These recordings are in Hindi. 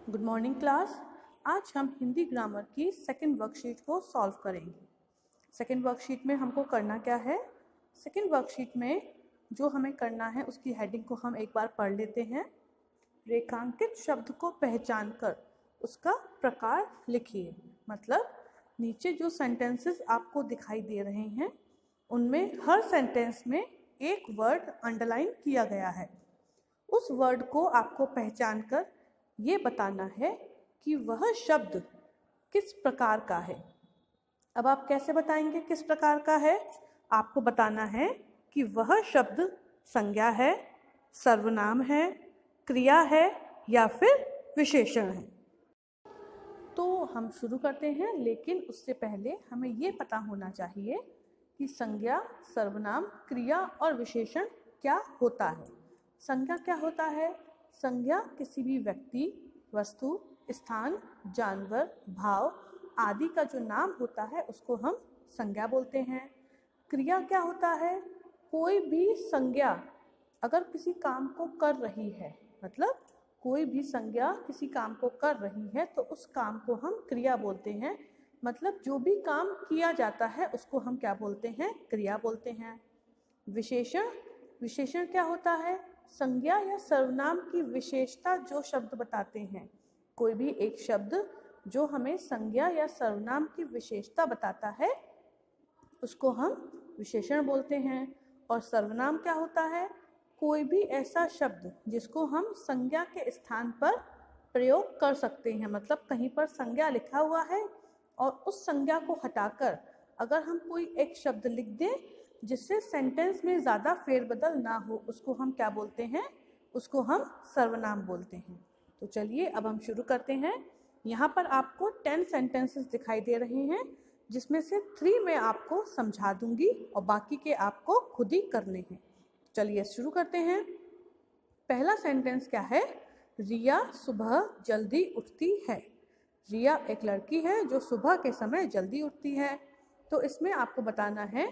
Good morning class. आज हम हिंदी ग्रामर की सेकंड वर्कशीट को सॉल्व करेंगे। सेकंड वर्कशीट में हमको करना क्या है? सेकंड वर्कशीट में जो हमें करना है उसकी हेडिंग को हम एक बार पढ़ लेते हैं। रेखांकित शब्द को पहचान कर उसका प्रकार लिखिए। मतलब नीचे जो सेंटेंसेस आपको दिखाई दे रहे हैं उनमें हर सेंटेंस में एक वर्ड अंडरलाइन किया गया है। उस वर्ड को आपको पहचान कर ये बताना है कि वह शब्द किस प्रकार का है। अब आप कैसे बताएंगे किस प्रकार का है? आपको बताना है कि वह शब्द संज्ञा है, सर्वनाम है, क्रिया है या फिर विशेषण है। तो हम शुरू करते हैं, लेकिन उससे पहले हमें ये पता होना चाहिए कि संज्ञा, सर्वनाम, क्रिया और विशेषण क्या होता है। संज्ञा क्या होता है? संज्ञा किसी भी व्यक्ति, वस्तु, स्थान, जानवर, भाव आदि का जो नाम होता है उसको हम संज्ञा बोलते हैं। क्रिया क्या होता है? कोई भी संज्ञा अगर किसी काम को कर रही है, मतलब कोई भी संज्ञा किसी काम को कर रही है तो उस काम को हम क्रिया बोलते हैं। मतलब जो भी काम किया जाता है उसको हम क्या बोलते हैं? क्रिया बोलते हैं। विशेषण, विशेषण क्या होता है? संज्ञा या सर्वनाम की विशेषता जो शब्द बताते हैं। कोई भी एक शब्द जो हमें संज्ञा या सर्वनाम की विशेषता बताता है उसको हम विशेषण बोलते हैं। और सर्वनाम क्या होता है? कोई भी ऐसा शब्द जिसको हम संज्ञा के स्थान पर प्रयोग कर सकते हैं। मतलब कहीं पर संज्ञा लिखा हुआ है और उस संज्ञा को हटाकर अगर हम कोई एक शब्द लिख दें जिससे सेंटेंस में ज़्यादा फेरबदल ना हो, उसको हम क्या बोलते हैं? उसको हम सर्वनाम बोलते हैं। तो चलिए अब हम शुरू करते हैं। यहाँ पर आपको 10 सेंटेंसेस दिखाई दे रहे हैं जिसमें से 3 मैं आपको समझा दूंगी और बाकी के आपको खुद ही करने हैं। चलिए शुरू करते हैं। पहला सेंटेंस क्या है? रिया सुबह जल्दी उठती है। रिया एक लड़की है जो सुबह के समय जल्दी उठती है। तो इसमें आपको बताना है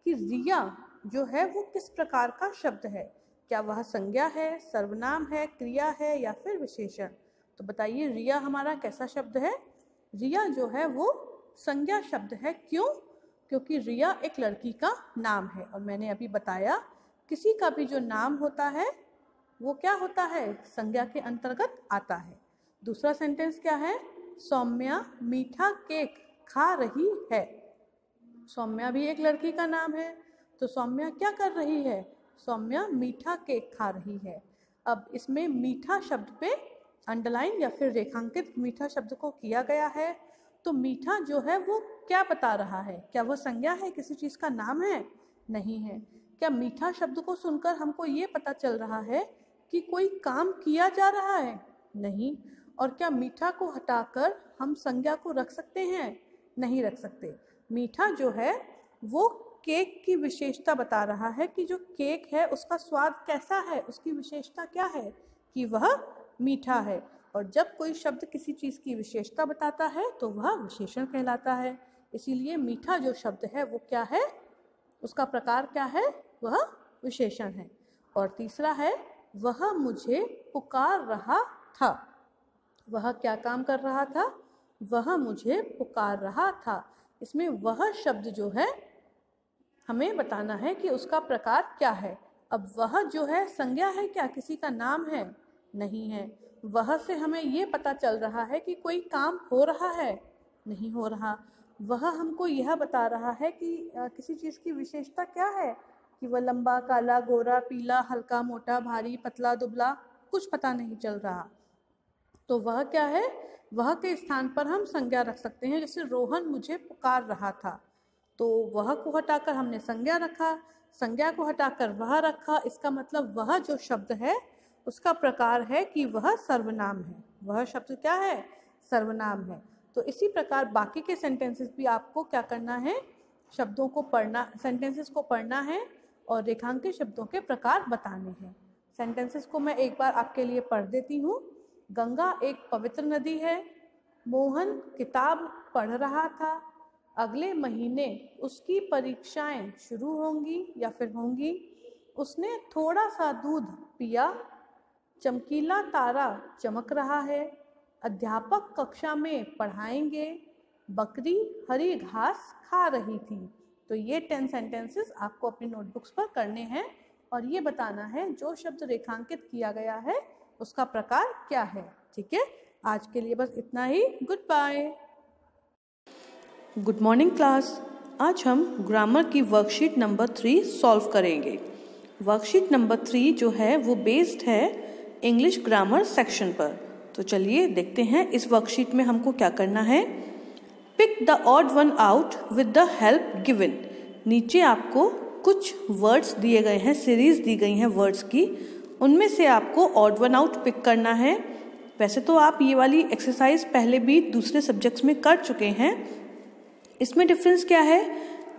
कि रिया जो है वो किस प्रकार का शब्द है। क्या वह संज्ञा है, सर्वनाम है, क्रिया है या फिर विशेषण? तो बताइए रिया हमारा कैसा शब्द है? रिया जो है वो संज्ञा शब्द है। क्यों? क्योंकि रिया एक लड़की का नाम है और मैंने अभी बताया किसी का भी जो नाम होता है वो क्या होता है? संज्ञा के अंतर्गत आता है। दूसरा सेंटेंस क्या है? सौम्या मीठा केक खा रही है। सौम्या भी एक लड़की का नाम है। तो सौम्या क्या कर रही है? सौम्या मीठा केक खा रही है। अब इसमें मीठा शब्द पे अंडरलाइन या फिर रेखांकित मीठा शब्द को किया गया है। तो मीठा जो है वो क्या बता रहा है? क्या वो संज्ञा है, किसी चीज़ का नाम है? नहीं है। क्या मीठा शब्द को सुनकर हमको ये पता चल रहा है कि कोई काम किया जा रहा है? नहीं। और क्या मीठा को हटाकर हम संज्ञा को रख सकते हैं? नहीं रख सकते। मीठा जो है वो केक की विशेषता बता रहा है कि जो केक है उसका स्वाद कैसा है, उसकी विशेषता क्या है कि वह मीठा है। और जब कोई शब्द किसी चीज़ की विशेषता बताता है तो वह विशेषण कहलाता है। इसीलिए मीठा जो शब्द है वो क्या है? उसका प्रकार क्या है? वह विशेषण है। और तीसरा है वह मुझे पुकार रहा था। वह क्या काम कर रहा था? वह मुझे पुकार रहा था। इसमें वह शब्द जो है हमें बताना है कि उसका प्रकार क्या है। अब वह जो है संज्ञा है क्या? किसी का नाम है? नहीं है। वह से हमें ये पता चल रहा है कि कोई काम हो रहा है? नहीं हो रहा। वह हमको यह बता रहा है कि किसी चीज़ की विशेषता क्या है कि वह लंबा, काला, गोरा, पीला, हल्का, मोटा, भारी, पतला, दुबला, कुछ पता नहीं चल रहा। तो वह क्या है? वह के स्थान पर हम संज्ञा रख सकते हैं। जैसे रोहन मुझे पुकार रहा था, तो वह को हटाकर हमने संज्ञा रखा, संज्ञा को हटाकर वह रखा। इसका मतलब वह जो शब्द है उसका प्रकार है कि वह सर्वनाम है। वह शब्द क्या है? सर्वनाम है। तो इसी प्रकार बाकी के सेंटेंसेस भी आपको क्या करना है? शब्दों को पढ़ना, सेंटेंसेस को पढ़ना है और रेखांकित शब्दों के प्रकार बताने हैं। सेंटेंसेस को मैं एक बार आपके लिए पढ़ देती हूँ। गंगा एक पवित्र नदी है। मोहन किताब पढ़ रहा था। अगले महीने उसकी परीक्षाएं शुरू होंगी या फिर होंगी। उसने थोड़ा सा दूध पिया। चमकीला तारा चमक रहा है। अध्यापक कक्षा में पढ़ाएंगे, बकरी हरी घास खा रही थी। तो ये 10 सेंटेंसेस आपको अपनी नोटबुक्स पर करने हैं और ये बताना है जो शब्द रेखांकित किया गया है उसका प्रकार क्या है। ठीक है, आज के लिए बस इतना ही। Good bye. Good morning class. आज हम ग्रामर की वर्कशीट नंबर 3 सॉल्व करेंगे। वर्कशीट नंबर 3 जो है वो बेस्ड है इंग्लिश ग्रामर सेक्शन पर। तो चलिए देखते हैं इस वर्कशीट में हमको क्या करना है। Pick the odd one out with the help given. नीचे आपको कुछ वर्ड्स दिए गए हैं, सीरीज दी गई हैं वर्ड्स की, उनमें से आपको ऑड वन आउट पिक करना है। वैसे तो आप ये वाली एक्सरसाइज पहले भी दूसरे सब्जेक्ट्स में कर चुके हैं। इसमें डिफरेंस क्या है,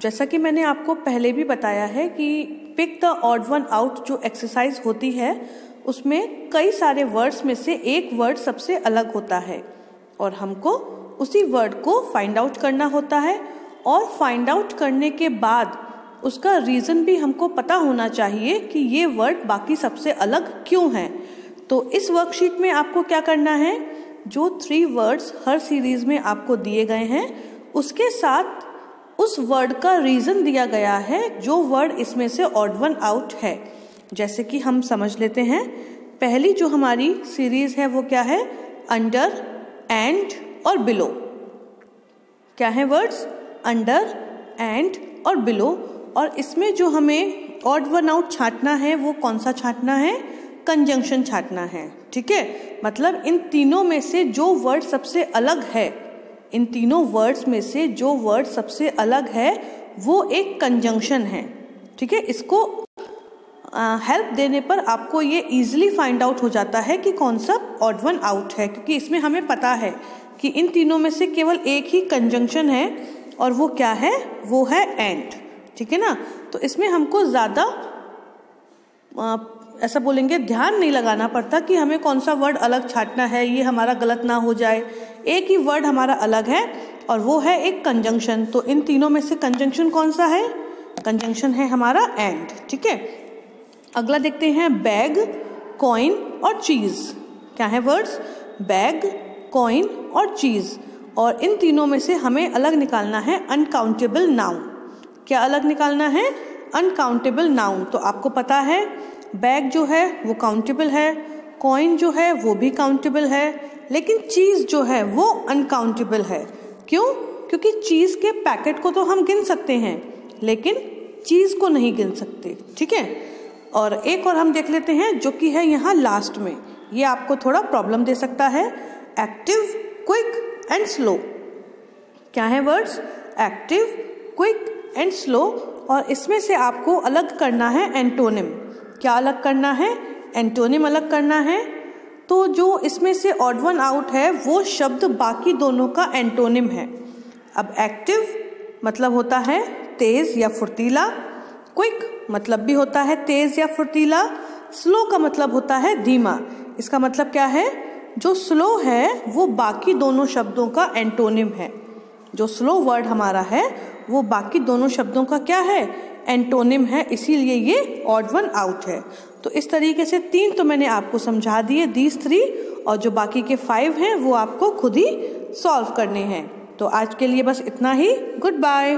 जैसा कि मैंने आपको पहले भी बताया है कि pick the odd one out जो एक्सरसाइज होती है उसमें कई सारे वर्ड्स में से एक वर्ड सबसे अलग होता है और हमको उसी वर्ड को फाइंड आउट करना होता है और फाइंड आउट करने के बाद उसका रीज़न भी हमको पता होना चाहिए कि ये वर्ड बाकी सबसे अलग क्यों है। तो इस वर्कशीट में आपको क्या करना है, जो 3 वर्ड्स हर सीरीज में आपको दिए गए हैं उसके साथ उस वर्ड का रीज़न दिया गया है जो वर्ड इसमें से ऑड वन आउट है। जैसे कि हम समझ लेते हैं, पहली जो हमारी सीरीज है वो क्या है, अंडर, एंड और बिलो। क्या है वर्ड्स, अंडर, एंड और बिलो। और इसमें जो हमें ऑड वन आउट छांटना है वो कौन सा छांटना है, कंजंक्शन छांटना है। ठीक है, मतलब इन तीनों में से जो वर्ड सबसे अलग है, इन तीनों वर्ड्स में से जो वर्ड सबसे अलग है वो एक कंजंक्शन है। ठीक है, इसको हेल्प देने पर आपको ये इजीली फाइंड आउट हो जाता है कि कौन सा ऑड वन आउट है, क्योंकि इसमें हमें पता है कि इन तीनों में से केवल एक ही कंजंक्शन है और वो क्या है, वो है एंड। ठीक है ना, तो इसमें हमको ज़्यादा ऐसा बोलेंगे ध्यान नहीं लगाना पड़ता कि हमें कौन सा वर्ड अलग छांटना है, ये हमारा गलत ना हो जाए। एक ही वर्ड हमारा अलग है और वो है एक कंजंक्शन। तो इन तीनों में से कंजंक्शन कौन सा है, कंजंक्शन है हमारा एंड। ठीक है, अगला देखते हैं, बैग, कॉइन और चीज़। क्या है वर्ड्स, बैग, कॉइन और चीज़। और इन तीनों में से हमें अलग निकालना है अनकाउंटेबल नाउन। क्या अलग निकालना है, अनकाउंटेबल नाउन। तो आपको पता है बैग जो है वो काउंटेबल है, कॉइन जो है वो भी काउंटेबल है, लेकिन चीज़ जो है वो अनकाउंटेबल है। क्यों, क्योंकि चीज़ के पैकेट को तो हम गिन सकते हैं लेकिन चीज़ को नहीं गिन सकते। ठीक है, और एक और हम देख लेते हैं जो कि है यहाँ लास्ट में, ये आपको थोड़ा प्रॉब्लम दे सकता है, एक्टिव, क्विक एंड स्लो। क्या है words, active, quick and slow. और इसमें से आपको अलग करना है एंटोनिम। क्या अलग करना है, एंटोनिम अलग करना है। तो जो इसमें से ऑड वन आउट है वो शब्द बाकी दोनों का एंटोनिम है। अब एक्टिव मतलब होता है तेज या फुर्तीला, क्विक मतलब भी होता है तेज या फुर्तीला, स्लो का मतलब होता है धीमा। इसका मतलब क्या है, जो स्लो है वो बाकी दोनों शब्दों का एंटोनिम है। जो स्लो वर्ड हमारा है वो बाकी दोनों शब्दों का क्या है, एंटोनिम है, इसीलिए ये ऑड वन आउट है। तो इस तरीके से 3 तो मैंने आपको समझा दिए, these 3, और जो बाकी के 5 हैं वो आपको खुद ही सॉल्व करने हैं। तो आज के लिए बस इतना ही। Good bye.